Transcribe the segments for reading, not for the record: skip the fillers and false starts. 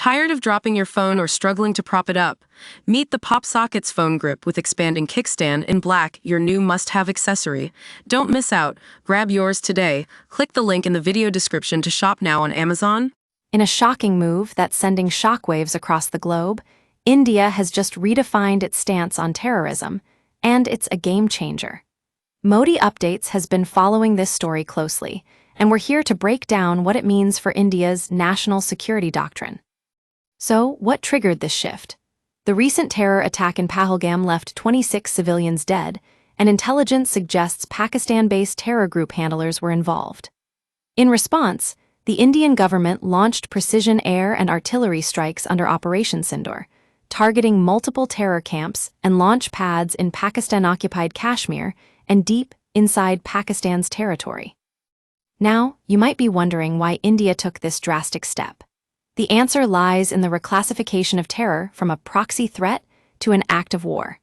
Tired of dropping your phone or struggling to prop it up? Meet the PopSockets phone grip with expanding kickstand in black, your new must-have accessory. Don't miss out. Grab yours today. Click the link in the video description to shop now on Amazon. In a shocking move that's sending shockwaves across the globe, India has just redefined its stance on terrorism, and it's a game changer. ModiUpdates has been following this story closely, and we're here to break down what it means for India's national security doctrine. So, what triggered this shift? The recent terror attack in Pahalgam left 26 civilians dead, and intelligence suggests Pakistan-based terror group handlers were involved. In response, the Indian government launched precision air and artillery strikes under Operation Sindoor, targeting multiple terror camps and launch pads in Pakistan-occupied Kashmir and deep inside Pakistan's territory. Now, you might be wondering why India took this drastic step. The answer lies in the reclassification of terror from a proxy threat to an act of war.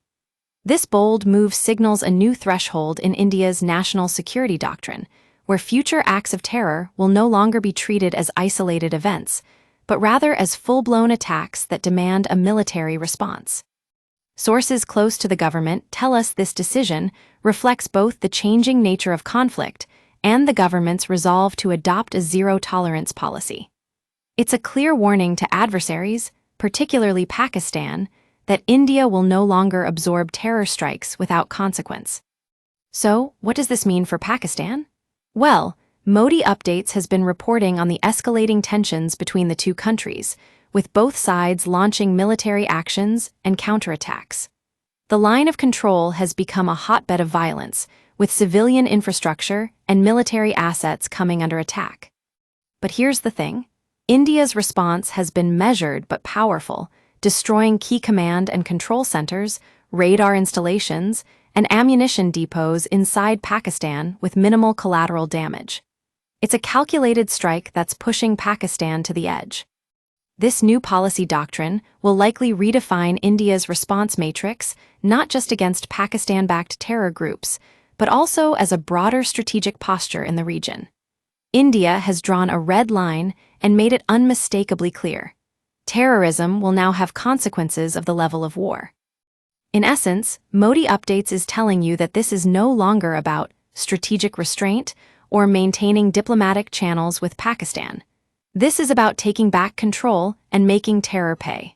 This bold move signals a new threshold in India's national security doctrine, where future acts of terror will no longer be treated as isolated events, but rather as full-blown attacks that demand a military response. Sources close to the government tell us this decision reflects both the changing nature of conflict and the government's resolve to adopt a zero-tolerance policy. It's a clear warning to adversaries, particularly Pakistan, that India will no longer absorb terror strikes without consequence. So, what does this mean for Pakistan? Well, ModiUpdates has been reporting on the escalating tensions between the two countries, with both sides launching military actions and counterattacks. The line of control has become a hotbed of violence, with civilian infrastructure and military assets coming under attack. But here's the thing. India's response has been measured but powerful, destroying key command and control centers, radar installations, and ammunition depots inside Pakistan with minimal collateral damage. It's a calculated strike that's pushing Pakistan to the edge. This new policy doctrine will likely redefine India's response matrix, not just against Pakistan-backed terror groups, but also as a broader strategic posture in the region. India has drawn a red line and made it unmistakably clear. Terrorism will now have consequences of the level of war. In essence, ModiUpdates is telling you that this is no longer about strategic restraint or maintaining diplomatic channels with Pakistan. This is about taking back control and making terror pay.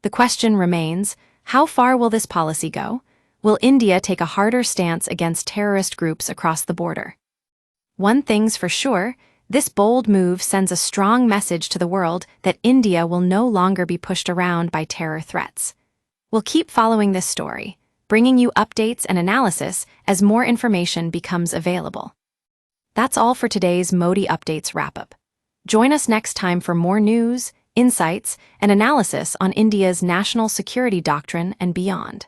The question remains, how far will this policy go? Will India take a harder stance against terrorist groups across the border? One thing's for sure, this bold move sends a strong message to the world that India will no longer be pushed around by terror threats. We'll keep following this story, bringing you updates and analysis as more information becomes available. That's all for today's ModiUpdates wrap-up. Join us next time for more news, insights, and analysis on India's national security doctrine and beyond.